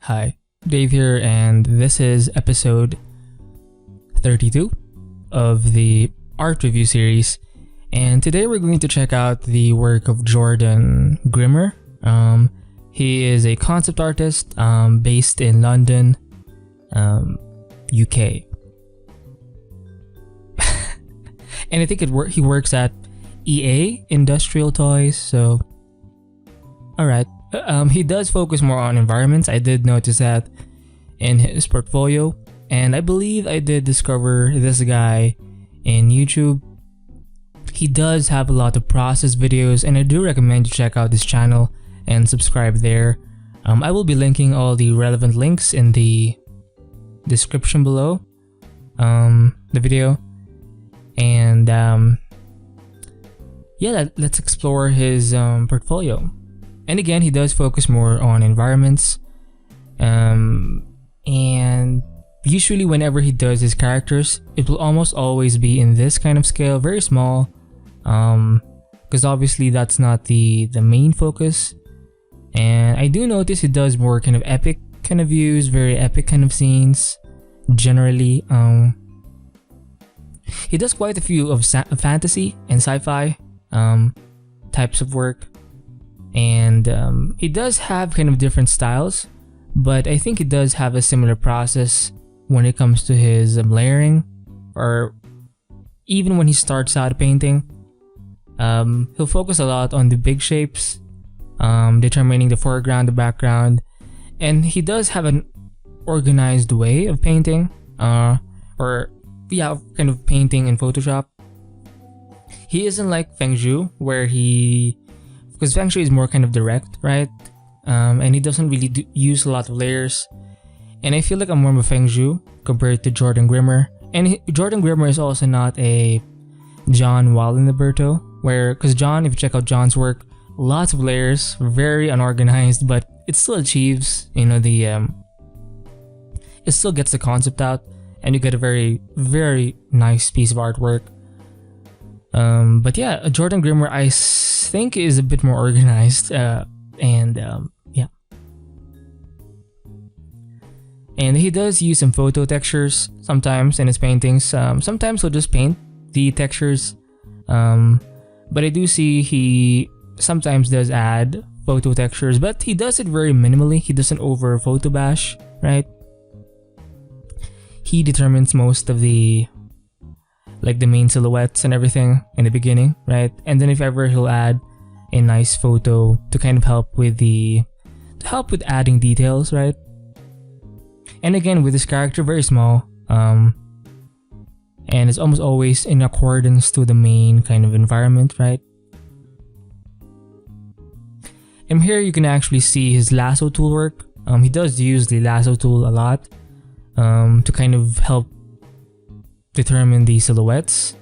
Hi, Dave here, and this is episode 32 of the art review series. And today we're going to check out the work of Jordan Grimmer. He is a concept artist based in London, UK. And I think he works at EA Industrial Toys, so alright. He does focus more on environments. I did notice that in his portfolio, and I believe I did discover this guy in YouTube. He does have a lot of process videos, and I do recommend you check out this channel and subscribe there. I will be linking all the relevant links in the description below the video. And let's explore his portfolio. And again, he does focus more on environments. And usually whenever he does his characters, it will almost always be in this kind of scale, very small. Because obviously that's not the main focus. And I do notice he does more kind of epic kind of views, very epic kind of scenes. Generally, he does quite a few of fantasy and sci-fi types of work. And he does have kind of different styles, but I think he does have a similar process when it comes to his layering, or even when he starts out painting. He'll focus a lot on the big shapes, determining the foreground, the background, and he does have an organized way of painting, kind of painting in Photoshop. He isn't like Feng Zhu, because Feng Shui is more kind of direct, right? And he doesn't really use a lot of layers. And I feel like I'm more of a Feng Zhu compared to Jordan Grimmer. And Jordan Grimmer is also not a John Wallenberto, because John, if you check out John's work, lots of layers, very unorganized, but it still achieves, it still gets the concept out, and you get a very, very nice piece of artwork. But yeah, Jordan Grimmer I think is a bit more organized, and he does use some photo textures sometimes in his paintings. Sometimes he'll just paint the textures, but I do see he sometimes does add photo textures, but he does it very minimally. He doesn't over photo bash, right? He determines most of the main silhouettes and everything in the beginning, right? And then if ever, he'll add a nice photo to kind of help with adding details, right? And again, with this character, very small, and it's almost always in accordance to the main kind of environment, right? And here you can actually see his lasso tool work. He does use the lasso tool a lot to kind of help determine the silhouettes.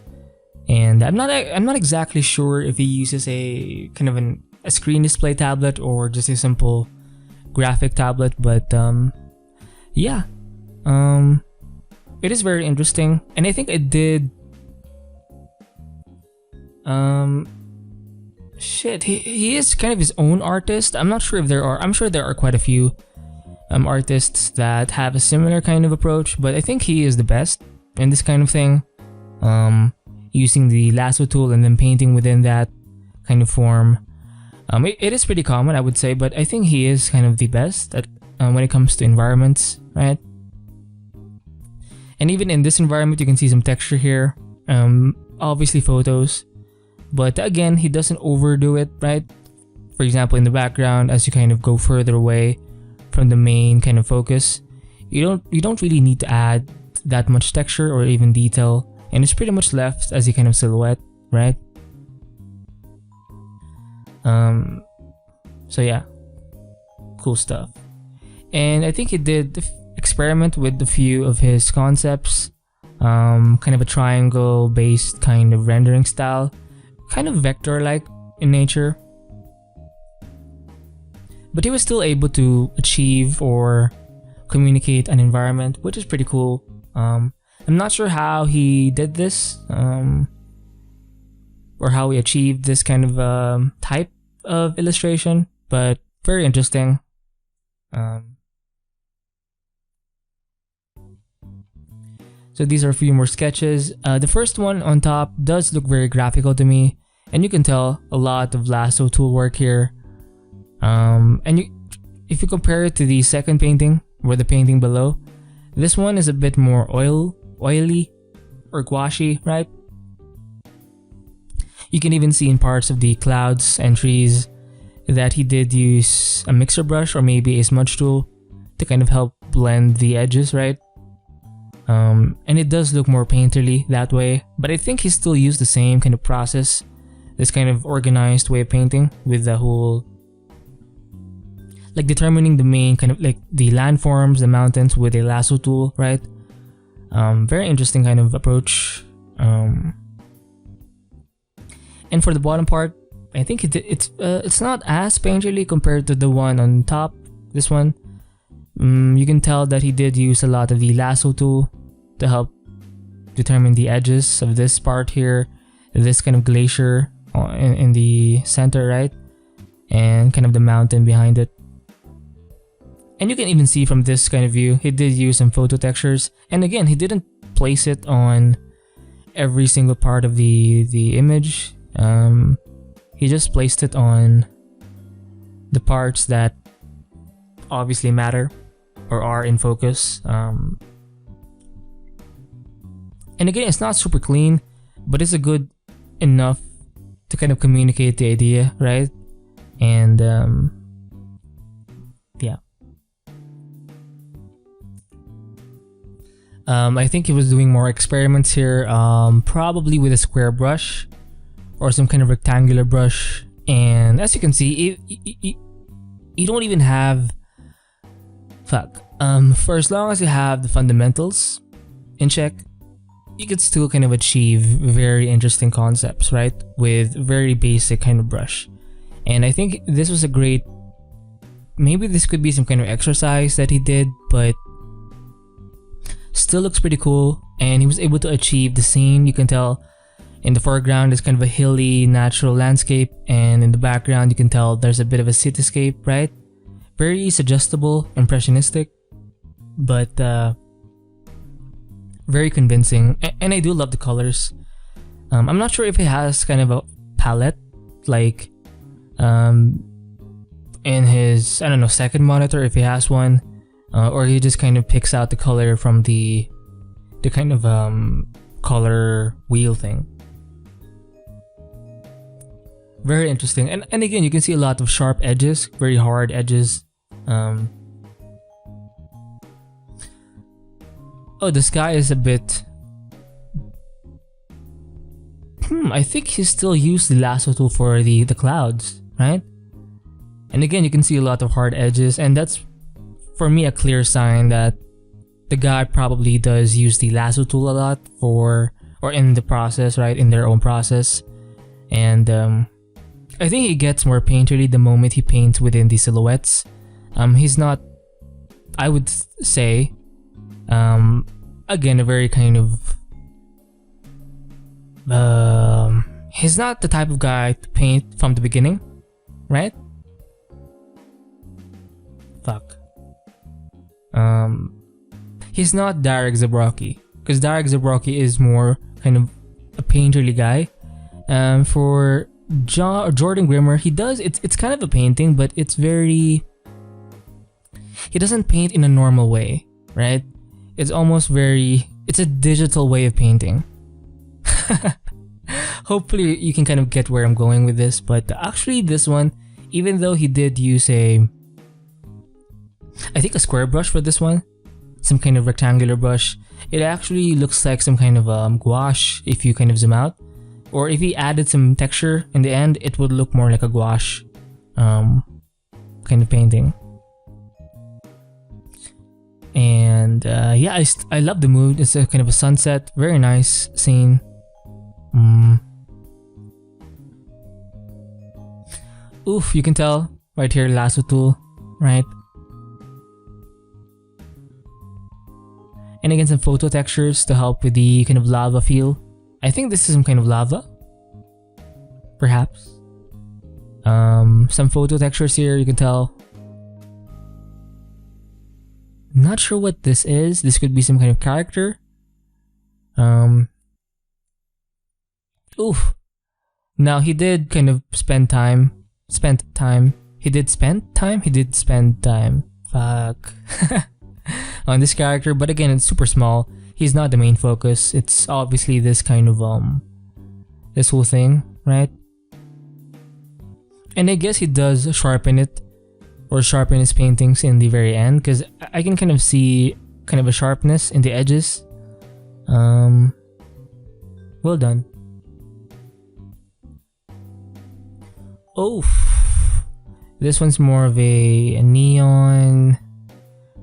And I'm not exactly sure if he uses a kind of a screen display tablet or just a simple graphic tablet, but it is very interesting. And I think I did he is kind of his own artist. I'm sure there are quite a few artists that have a similar kind of approach, but I think he is the best in this kind of thing, using the lasso tool and then painting within that kind of form. It is pretty common, I would say, but I think he is kind of the best at when it comes to environments, right? And even in this environment, you can see some texture here, obviously photos, but again, he doesn't overdo it, right? For example, in the background, as you kind of go further away from the main kind of focus, you don't really need to add that much texture or even detail, and it's pretty much left as a kind of silhouette, right? So yeah, cool stuff. And I think he did experiment with a few of his concepts, kind of a triangle based kind of rendering style, kind of vector like in nature, but he was still able to achieve or communicate an environment, which is pretty cool. I'm not sure how he did this, or how he achieved this kind of type of illustration, but very interesting. So these are a few more sketches. The first one on top does look very graphical to me, and you can tell a lot of lasso tool work here. If you compare it to the second painting, or the painting below, this one is a bit more oily or gouache, right? You can even see in parts of the clouds and trees that he did use a mixer brush or maybe a smudge tool to kind of help blend the edges, right? And it does look more painterly that way, but I think he still used the same kind of process, this kind of organized way of painting with the whole, like determining the main kind of like the landforms, the mountains with a lasso tool, right? Very interesting kind of approach. And for the bottom part, I think it's not as painterly compared to the one on top. This one, you can tell that he did use a lot of the lasso tool to help determine the edges of this part here, this kind of glacier in the center, right? And kind of the mountain behind it. And you can even see from this kind of view, he did use some photo textures. And again, he didn't place it on every single part of the image. He just placed it on the parts that obviously matter or are in focus. And again, it's not super clean, but it's a good enough to kind of communicate the idea, right? And yeah. I think he was doing more experiments here, probably with a square brush or some kind of rectangular brush. And as you can see, you don't even have for as long as you have the fundamentals in check, you could still kind of achieve very interesting concepts, right? With very basic kind of brush. And I think this was a great, maybe this could be some kind of exercise that he did, but still looks pretty cool. And he was able to achieve the scene. You can tell in the foreground is kind of a hilly natural landscape, and in the background you can tell there's a bit of a cityscape, right? Very suggestible, impressionistic, but very convincing. And I do love the colors. I'm not sure if he has kind of a palette like in his, I don't know, second monitor, if he has one, or he just kind of picks out the color from the kind of color wheel thing. Very interesting. And again, you can see a lot of sharp edges, very hard edges. Oh, the sky is a bit... I think he still used the lasso tool for the clouds, right? And again, you can see a lot of hard edges, and that's, for me, a clear sign that the guy probably does use the lasso tool a lot for, or in the process, right? In their own process. And I think he gets more painterly the moment he paints within the silhouettes. He's not, I would say, again, a very kind of, he's not the type of guy to paint from the beginning, right? He's not Derek Zabrocki, because Derek Zabrocki is more kind of a painterly guy. For Jordan Grimmer, he does, it's kind of a painting, but it's very, he doesn't paint in a normal way, right? It's almost very, it's a digital way of painting. Hopefully you can kind of get where I'm going with this, but actually this one, even though he did use I think a square brush for this one, some kind of rectangular brush, it actually looks like some kind of gouache if you kind of zoom out. Or if he added some texture in the end, it would look more like a gouache kind of painting. And yeah, I love the mood. It's a kind of a sunset, very nice scene. Oof, you can tell right here, lasso tool, right? And again, some photo textures to help with the kind of lava feel. I think this is some kind of lava, perhaps. Some photo textures here, you can tell. Not sure what this is. This could be some kind of character. Um, Oof. Now he did kind of spend time. Spent time. He did spend time. He did spend time. Fuck. On this character, but again, it's super small. He's not the main focus. It's obviously this kind of this whole thing, right? And I guess he does sharpen it, or sharpen his paintings in the very end, because I can kind of see kind of a sharpness in the edges. Well done. Oh, this one's more of a neon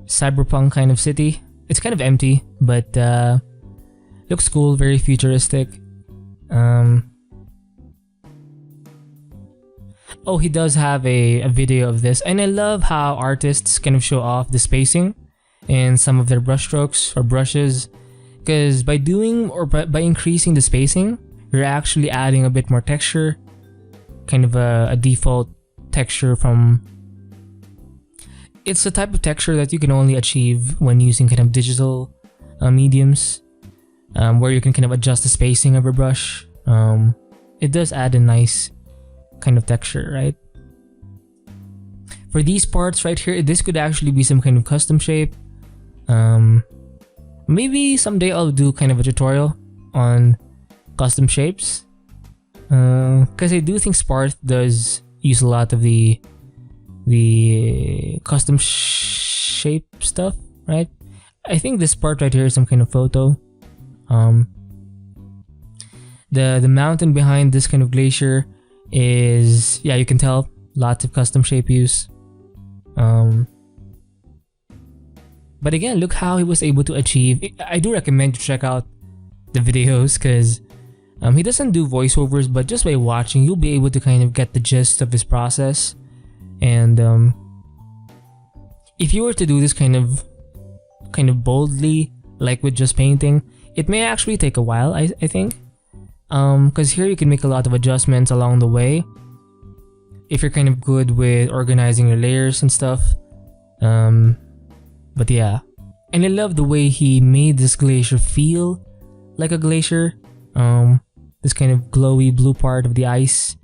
cyberpunk kind of city. It's kind of empty, but looks cool, very futuristic. Oh, he does have a video of this, and I love how artists kind of show off the spacing in some of their brushstrokes or brushes, because by doing or by increasing the spacing, you're actually adding a bit more texture, kind of a default texture from. It's the type of texture that you can only achieve when using kind of digital mediums, where you can kind of adjust the spacing of your brush. It does add a nice kind of texture, right? For these parts right here, this could actually be some kind of custom shape. Maybe someday I'll do kind of a tutorial on custom shapes, because I do think Sparth does use a lot of the custom shape stuff, right? I think this part right here is some kind of photo. The mountain behind this kind of glacier is, yeah, you can tell, lots of custom shape use. But again, look how he was able to achieve. I do recommend you check out the videos, because he doesn't do voiceovers, but just by watching, you'll be able to kind of get the gist of his process. And if you were to do this kind of boldly, like with just painting, it may actually take a while, I think. Because here you can make a lot of adjustments along the way if you're kind of good with organizing your layers and stuff. But yeah, and I love the way he made this glacier feel like a glacier. This kind of glowy blue part of the ice,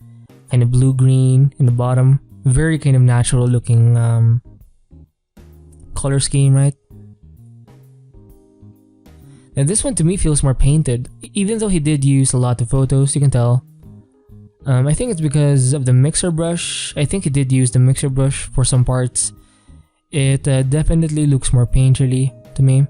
kind of blue-green in the bottom. Very kind of natural looking color scheme, right? And this one to me feels more painted, even though he did use a lot of photos, you can tell. I think it's because of the mixer brush. I think he did use the mixer brush for some parts. It definitely looks more painterly to me.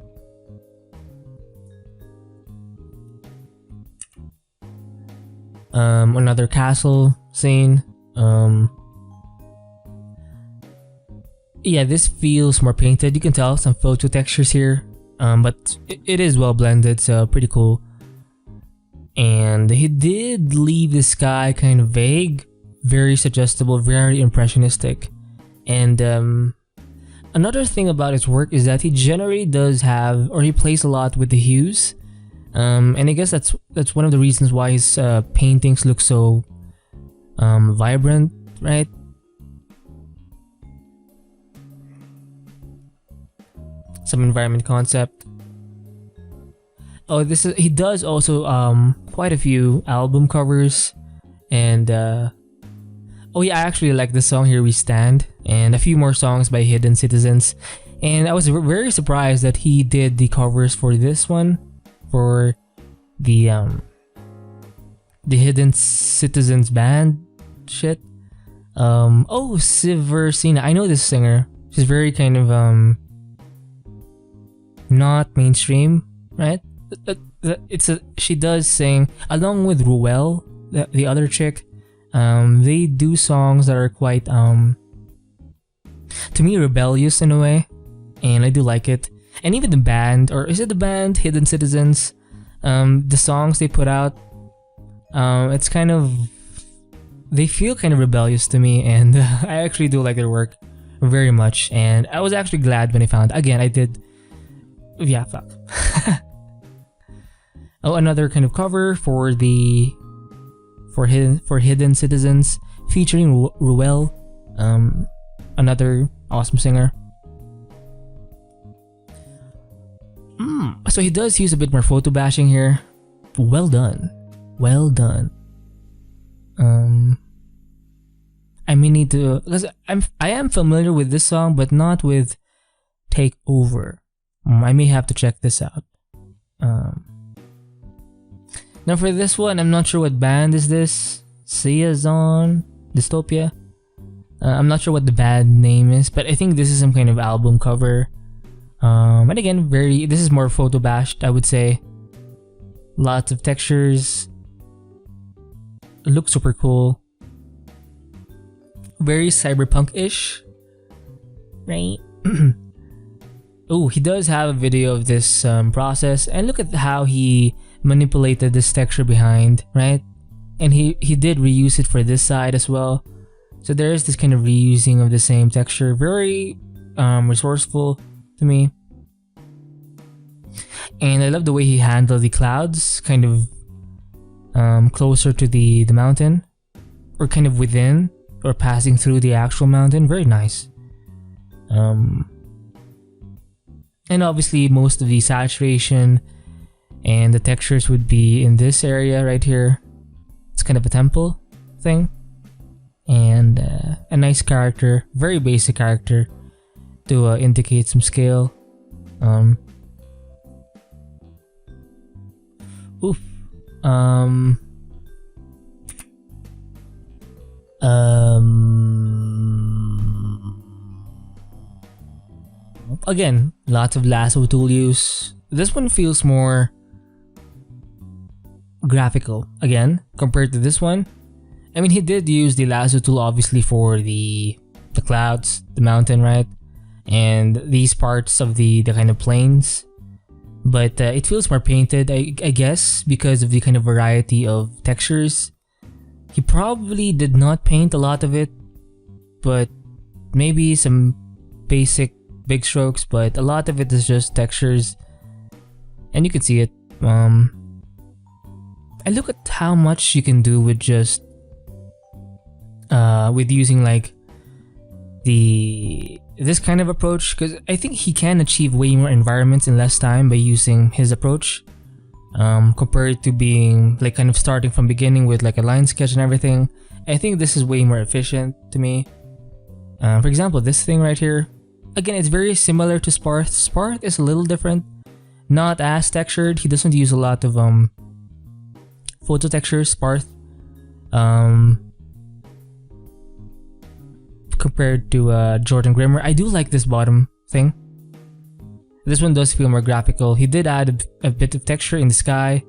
Another castle scene. Yeah, this feels more painted. You can tell some photo textures here. But it is well blended, so pretty cool. And he did leave the sky kind of vague, very suggestible, very impressionistic. And another thing about his work is that he generally does have, or he plays a lot with the hues. And I guess that's one of the reasons why his paintings look so vibrant, right? Some environment concept. Oh, he does also quite a few album covers, and oh yeah, I actually like the song Here We Stand, and a few more songs by Hidden Citizens. And I was very surprised that he did the covers for this one, for the Hidden Citizens band shit. Oh, Siversina, I know this singer. She's very kind of not mainstream, right? She does sing along with Ruel, the other chick. They do songs that are quite to me rebellious in a way, and I do like it. And even the band, or is it the band Hidden Citizens? The songs they put out, it's kind of, they feel kind of rebellious to me, and I actually do like their work very much. And I was actually glad when I found, again, I did. Yeah, fuck. Oh, another kind of cover for Hidden Citizens, featuring Ruel, another awesome singer. So he does use a bit more photo bashing here. Well done. Well done. I may need to, because I am familiar with this song, but not with Take Over. I may have to check this out. Now for this one, I'm not sure what band is this. Siazon Dystopia. I'm not sure what the band name is, but I think this is some kind of album cover. And again, this is more photo bashed, I would say. Lots of textures. Looks super cool. Very cyberpunk-ish, right? Oh, he does have a video of this process, and look at how he manipulated this texture behind, right? And he did reuse it for this side as well. So there is this kind of reusing of the same texture. Very resourceful to me. And I love the way he handled the clouds, kind of closer to the mountain, or kind of within, or passing through the actual mountain. Very nice. And obviously most of the saturation and the textures would be in this area right here. It's kind of a temple thing. And a nice character, very basic character to indicate some scale. Again, lots of lasso tool use. This one feels more graphical again compared to this one. I mean, he did use the lasso tool obviously for the clouds, the mountain, right? And these parts of the kind of plains. But it feels more painted, I guess, because of the kind of variety of textures. He probably did not paint a lot of it, but maybe some basic big strokes, but a lot of it is just textures. And you can see it. I look at how much you can do with just with using like this kind of approach, because I think he can achieve way more environments in less time by using his approach, compared to being like kind of starting from beginning with like a line sketch and everything. I think this is way more efficient to me. For example, this thing right here, again, it's very similar to Sparth. Sparth is a little different, not as textured. He doesn't use a lot of photo textures, Sparth, compared to Jordan Grimmer. I do like this bottom thing. This one does feel more graphical. He did add a bit of texture in the sky,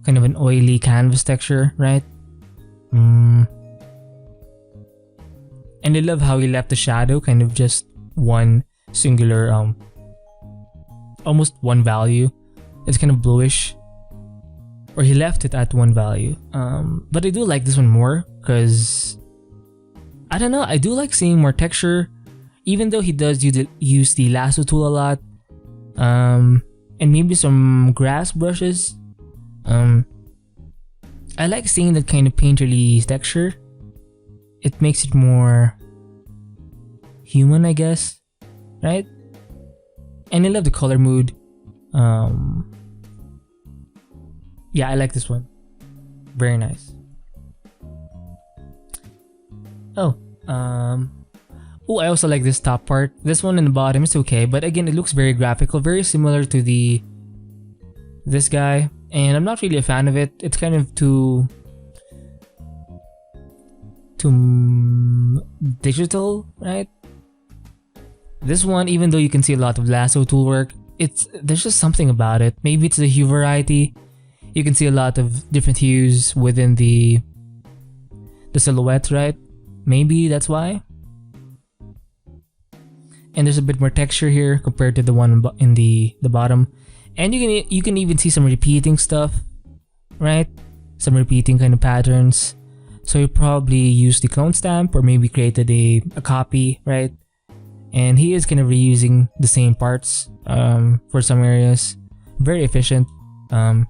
kind of an oily canvas texture, right? And I love how he left the shadow kind of just one singular, almost one value. It's kind of bluish, or he left it at one value. But I do like this one more because I don't know, I do like seeing more texture, even though he does use the lasso tool a lot, and maybe some grass brushes. I like seeing that kind of painterly texture. It makes it more human, I guess, right? And I love the color mood. Yeah, I like this one. Very nice. I also like this top part. This one in the bottom is okay, but again, it looks very graphical, very similar to this guy, and I'm not really a fan of it. It's kind of too digital, right? This one, even though you can see a lot of lasso tool work, there's just something about it. Maybe it's the hue variety. You can see a lot of different hues within the silhouette, right? Maybe that's why. And there's a bit more texture here compared to the one in the bottom. And you can even see some repeating stuff, right? Some repeating kind of patterns. So you probably used the clone stamp or maybe created a copy, right? And he is kind of reusing the same parts for some areas. Very efficient. And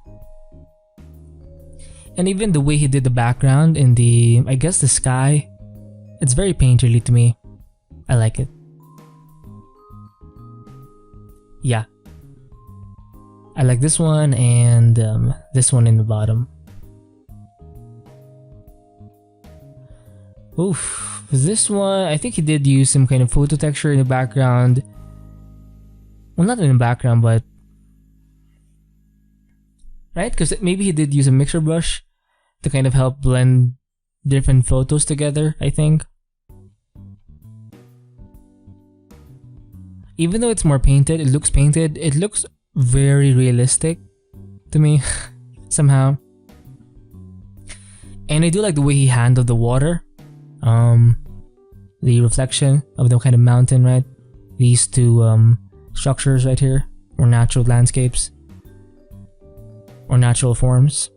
even the way he did the background in I guess the sky, it's very painterly to me. I like it. Yeah. I like this one and this one in the bottom. Oof, this one, I think he did use some kind of photo texture in the background. Well, not in the background, but right, because maybe he did use a mixer brush to kind of help blend different photos together, I think. Even though it's more painted, it looks very realistic to me somehow. And I do like the way he handled the water, the reflection of the kind of mountain, right? These two structures right here, or natural landscapes, or natural forms.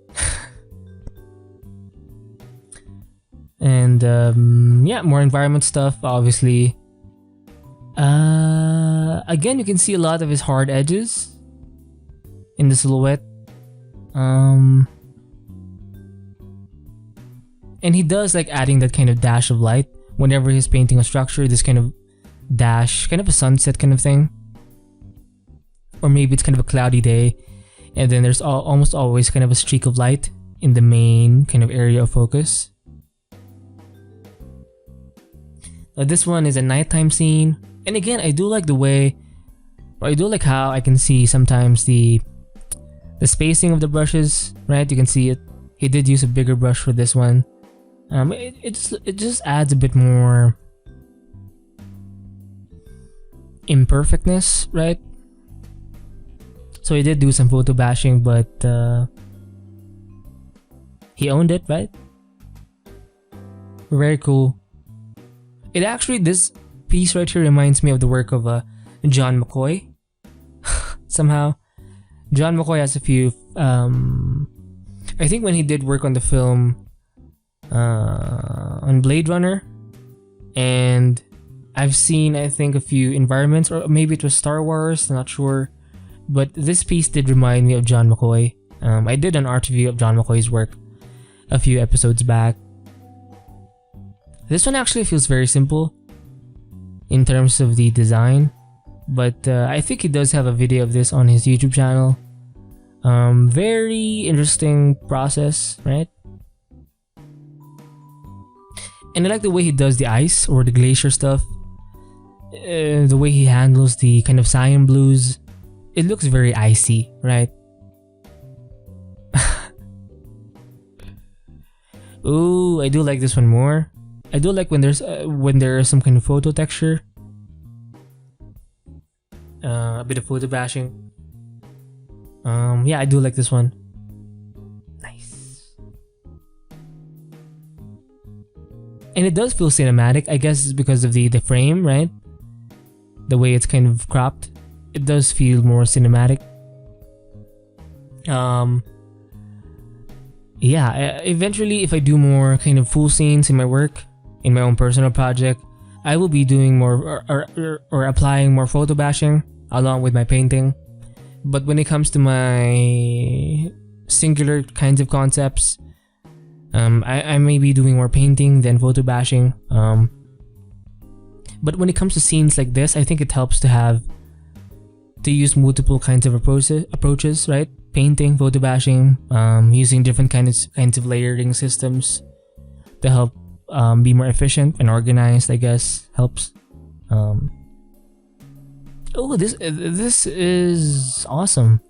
And yeah, more environment stuff, obviously. Again, you can see a lot of his hard edges in the silhouette. And he does like adding that kind of dash of light whenever he's painting a structure, this kind of dash, kind of a sunset kind of thing. Or maybe it's kind of a cloudy day, and then there's almost always kind of a streak of light in the main kind of area of focus. This one is a nighttime scene, and again, I do like the way, or I do like how I can see sometimes the spacing of the brushes, right? You can see it. He did use a bigger brush for this one. It just adds a bit more imperfectness, right? So he did do some photo bashing, but he owned it, right? Very cool. It actually, this piece right here reminds me of the work of John McCoy. Somehow, John McCoy has a few. I think when he did work on the film on Blade Runner, and I've seen, I think, a few environments, or maybe it was Star Wars, I'm not sure, but this piece did remind me of John McCoy. I did an art review of John McCoy's work a few episodes back. This one actually feels very simple in terms of the design, but I think he does have a video of this on his YouTube channel. Very interesting process, right? And I like the way he does the ice or the glacier stuff. The way he handles the kind of cyan blues. It looks very icy, right? Ooh, I do like this one more. I do like when there's some kind of photo texture. A bit of photo bashing. Yeah, I do like this one. Nice. And it does feel cinematic. I guess it's because of the frame, right? The way it's kind of cropped. It does feel more cinematic. Yeah, eventually if I do more kind of full scenes in my work, in my own personal project, I will be doing more or applying more photo bashing along with my painting. But when it comes to my singular kinds of concepts, I may be doing more painting than photo bashing. But when it comes to scenes like this, I think it helps to use multiple kinds of approaches, right? Painting, photo bashing, using different kinds of layering systems to help be more efficient and organized, I guess, helps. Oh, this is awesome.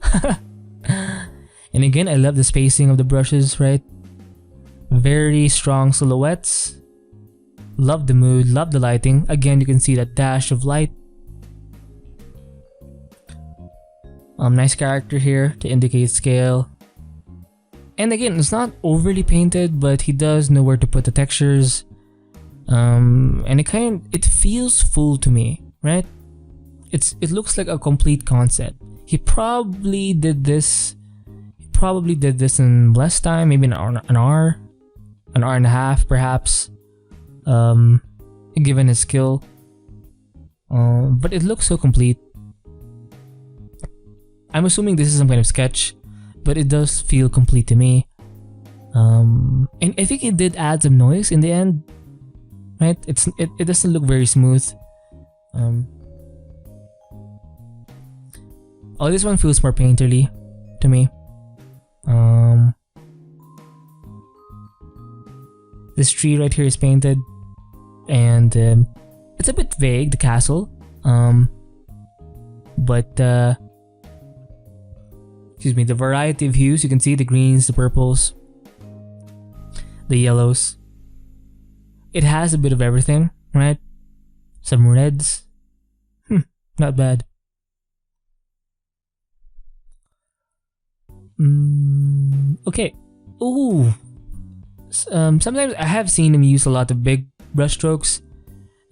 And again, I love the spacing of the brushes, right? Very strong silhouettes. Love the mood, love the lighting. Again, you can see that dash of light. Nice character here to indicate scale. And again, it's not overly painted, but he does know where to put the textures. And it feels full to me, right? It looks like a complete concept. He probably did this in less time, maybe an hour and a half, perhaps. Given his skill. But it looks so complete. I'm assuming this is some kind of sketch, but it does feel complete to me. And I think it did add some noise in the end, right? It doesn't look very smooth. Oh, this one feels more painterly. to me. This tree right here is painted, and it's a bit vague, the castle. But excuse me, the variety of hues, you can see the greens, the purples, the yellows. It has a bit of everything, right? Some reds. Not bad. Okay. Ooh. Sometimes I have seen him use a lot of big brushstrokes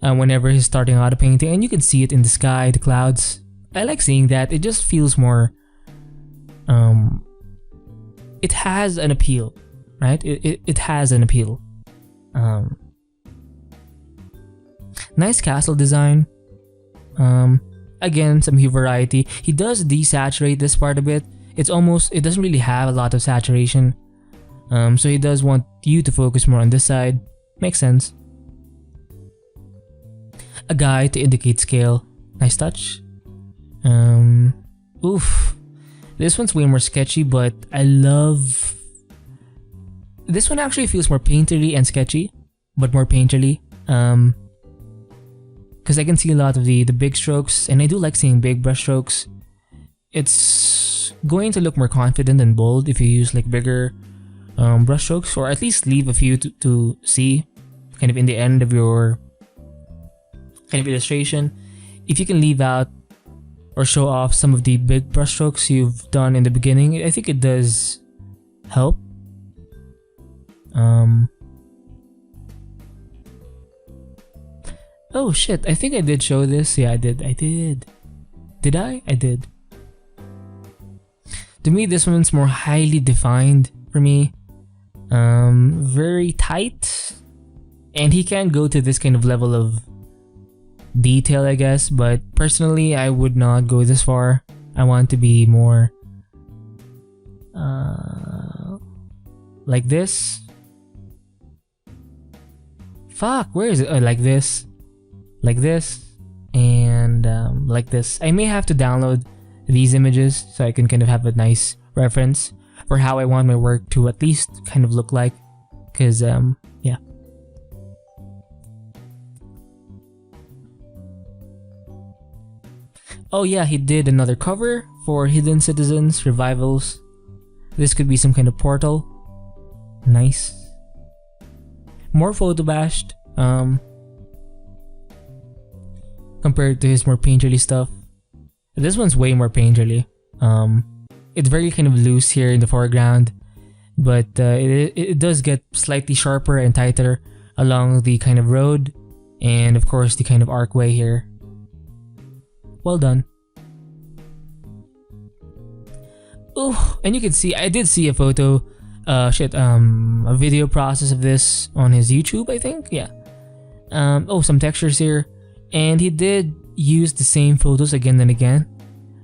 whenever he's starting out a painting, and you can see it in the sky, the clouds. I like seeing that. It just feels more. It has an appeal, right? It has an appeal. Nice castle design. Again, some hue variety. He does desaturate this part a bit. It doesn't really have a lot of saturation. So he does want you to focus more on this side. Makes sense. A guide to indicate scale. Nice touch. Oof. This one's way more sketchy, but I love... This one actually feels more painterly and sketchy, but more painterly. Because I can see a lot of the big strokes, and I do like seeing big brush strokes. It's going to look more confident and bold if you use like bigger brush strokes, or at least leave a few to see kind of in the end of your kind of illustration. If you can leave out or show off some of the big brush strokes you've done in the beginning, I think it does help. Oh shit, I think I did show this. Yeah, I did. Did I? I did. To me, this one's more highly defined for me. Very tight. And he can go to this kind of level of detail, I guess. But personally, I would not go this far. I want to be more like this. Fuck, where is it? Like this. Like this. And like this. I may have to download these images so I can kind of have a nice reference for how I want my work to at least kind of look like. Because, yeah. Oh yeah, he did another cover for Hidden Citizens Revivals. This could be some kind of portal. Nice. More photobashed, compared to his more painterly stuff. This one's way more painterly. It's very kind of loose here in the foreground, but it does get slightly sharper and tighter along the kind of road, and of course the kind of archway here. Well done. Oh, and you can see, I did see a photo, a video process of this on his YouTube, I think, yeah. Oh, some textures here, and he did use the same photos again and again.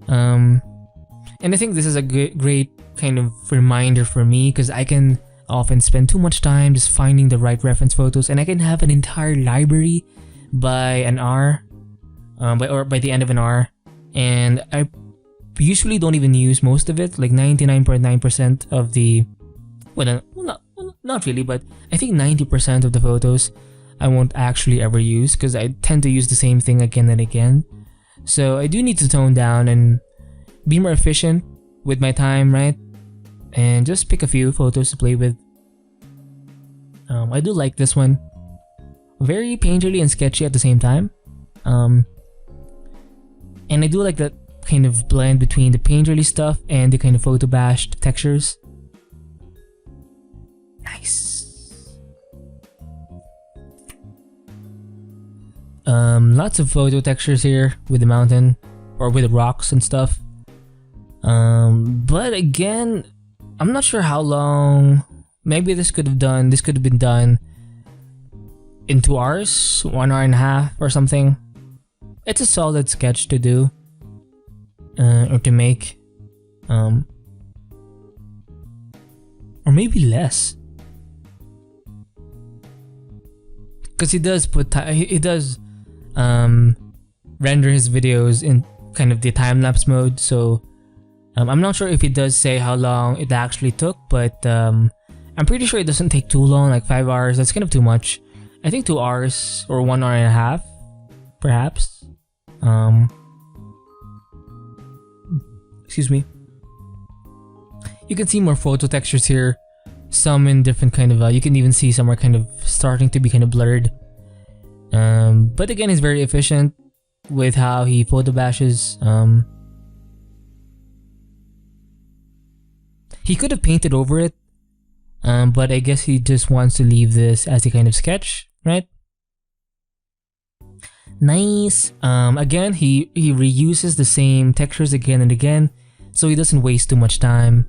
And I think this is a great kind of reminder for me, because I can often spend too much time just finding the right reference photos, and I can have an entire library by an hour, by the end of an hour, and I usually don't even use most of it. Like 99.9% of the, well, not really, but I think 90% of the photos I won't actually ever use, because I tend to use the same thing again and again. So I do need to tone down and be more efficient with my time, right? And just pick a few photos to play with. I do like this one. Very painterly and sketchy at the same time. And I do like that kind of blend between the painterly stuff and the kind of photo-bashed textures. Nice. Lots of photo textures here with the mountain or with the rocks and stuff. But again, I'm not sure how long. Maybe this could have been done in 2 hours, 1 hour and a half or something. It's a solid sketch to do, or to make, or maybe less. Because he does render his videos in kind of the time-lapse mode, so I'm not sure if it does say how long it actually took, but I'm pretty sure it doesn't take too long, like 5 hours. That's kind of too much. I think 2 hours or 1 hour and a half, perhaps. Excuse me. You can see more photo textures here. Some in different kind of, you can even see some are kind of starting to be kind of blurred. But again, he's very efficient with how he photo bashes. He could have painted over it, but I guess he just wants to leave this as a kind of sketch, right? Nice. Again, he reuses the same textures again and again, so he doesn't waste too much time.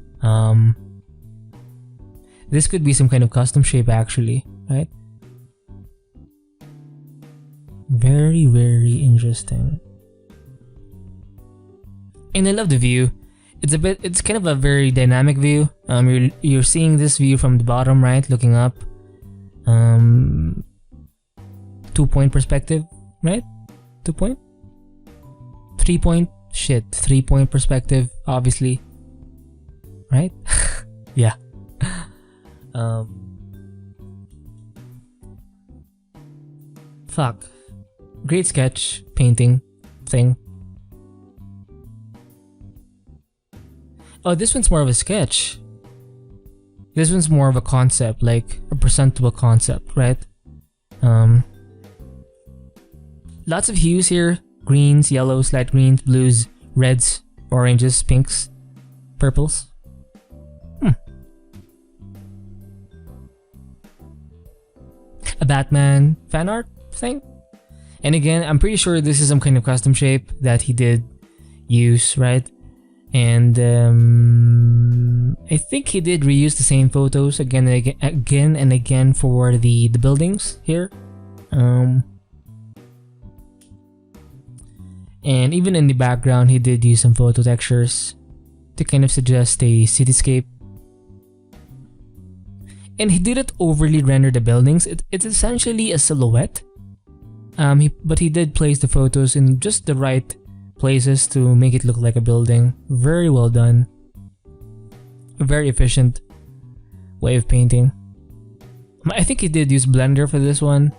This could be some kind of custom shape actually, right? Very, very interesting. And I love the view. It's kind of a very dynamic view. You're seeing this view from the bottom, right, looking up. 2-point perspective, right? 2-point? 3-point? Shit, 3-point perspective, obviously. Right? Yeah. Fuck. Great sketch, painting thing. Oh, this one's more of a sketch. This one's more of a concept, like a presentable concept, right? Lots of hues here. Greens, yellows, light greens, blues, reds, oranges, pinks, purples. A Batman fan art thing. And again, I'm pretty sure this is some kind of custom shape that he did use, right? And I think he did reuse the same photos again and again for the buildings here. And even in the background, he did use some photo textures to kind of suggest a cityscape. And he didn't overly render the buildings. It's essentially a silhouette. But he did place the photos in just the right places to make it look like a building. Very well done. A very efficient way of painting. I think he did use Blender for this one.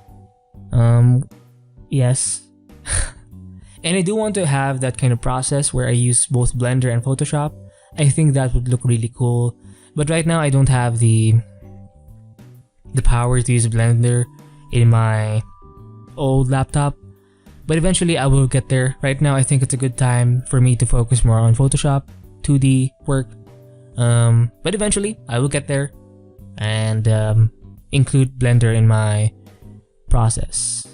Yes. And I do want to have that kind of process where I use both Blender and Photoshop. I think that would look really cool. But right now I don't have the power to use Blender in my old laptop. But eventually I will get there. Right now I think it's a good time for me to focus more on Photoshop, 2D work. But eventually I will get there and include Blender in my process,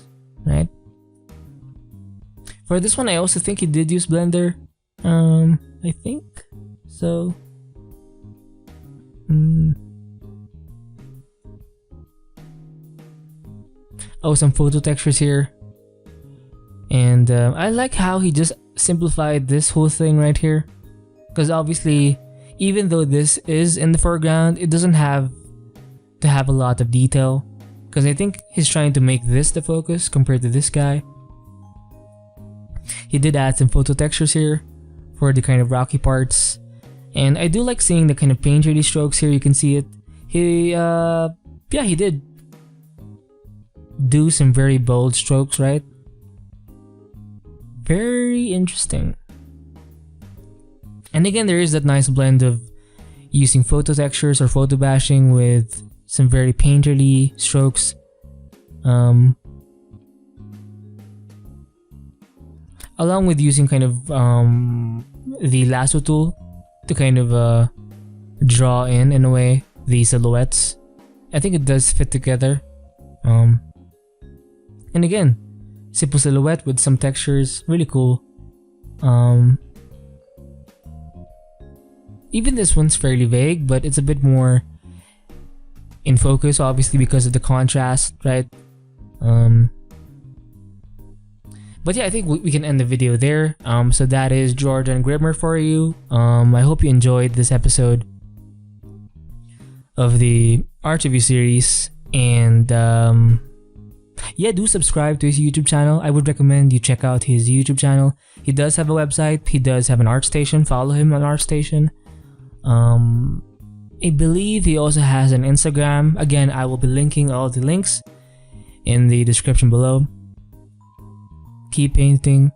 right? For this one I also think he did use Blender. I think so. Oh, some photo textures here. And I like how he just simplified this whole thing right here. Because obviously, even though this is in the foreground, it doesn't have to have a lot of detail. Because I think he's trying to make this the focus compared to this guy. He did add some photo textures here for the kind of rocky parts. And I do like seeing the kind of painterly strokes here. You can see it. He did do some very bold strokes, right? Very interesting. And again, there is that nice blend of using photo textures or photo bashing with some very painterly strokes. Along with using kind of the lasso tool to kind of draw in a way the silhouettes. I think it does fit together. And again, simple silhouette with some textures, really cool. Even this one's fairly vague, but it's a bit more in focus, obviously because of the contrast, right? But yeah, I think we can end the video there. So that is Jordan Grimmer for you. I hope you enjoyed this episode of the Art Review series. And yeah, do subscribe to his YouTube channel. I would recommend you check out his YouTube channel. He does have a website. He does have an ArtStation. Follow him on ArtStation. I believe he also has an Instagram. Again, I will be linking all the links in the description below. Keep painting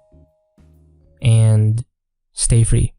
and stay free.